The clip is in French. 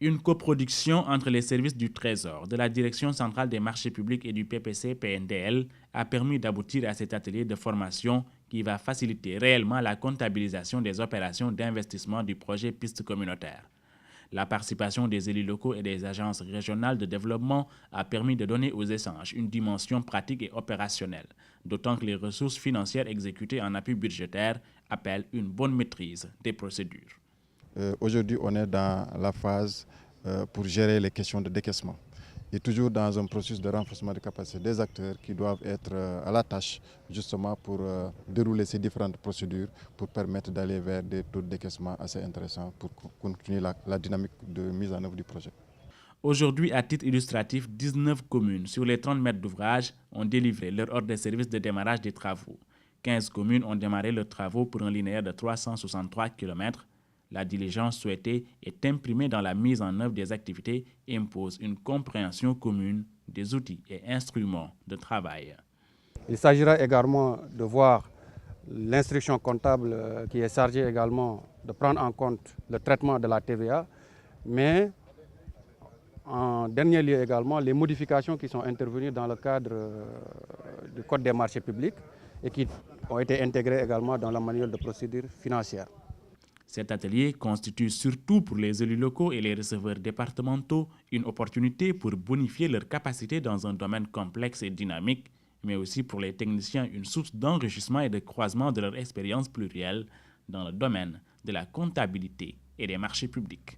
Une coproduction entre les services du Trésor, de la Direction centrale des marchés publics et du PPC-PNDL a permis d'aboutir à cet atelier de formation qui va faciliter réellement la comptabilisation des opérations d'investissement du projet Piste communautaire. La participation des élus locaux et des agences régionales de développement a permis de donner aux échanges une dimension pratique et opérationnelle, d'autant que les ressources financières exécutées en appui budgétaire appellent une bonne maîtrise des procédures. Aujourd'hui, on est dans la phase pour gérer les questions de décaissement. Et toujours dans un processus de renforcement de capacité des acteurs qui doivent être à la tâche justement pour dérouler ces différentes procédures pour permettre d'aller vers des taux de décaissement assez intéressants pour continuer la dynamique de mise en œuvre du projet. Aujourd'hui, à titre illustratif, 19 communes sur les 30 mètres d'ouvrage ont délivré leur ordre de service de démarrage des travaux. 15 communes ont démarré leurs travaux pour un linéaire de 363 km. La diligence souhaitée est imprimée dans la mise en œuvre des activités et impose une compréhension commune des outils et instruments de travail. Il s'agira également de voir l'instruction comptable qui est chargée également de prendre en compte le traitement de la TVA, mais en dernier lieu également les modifications qui sont intervenues dans le cadre du Code des marchés publics et qui ont été intégrées également dans la manuel de procédure financière. Cet atelier constitue surtout pour les élus locaux et les receveurs départementaux une opportunité pour bonifier leurs capacités dans un domaine complexe et dynamique, mais aussi pour les techniciens une source d'enrichissement et de croisement de leur expérience plurielle dans le domaine de la comptabilité et des marchés publics.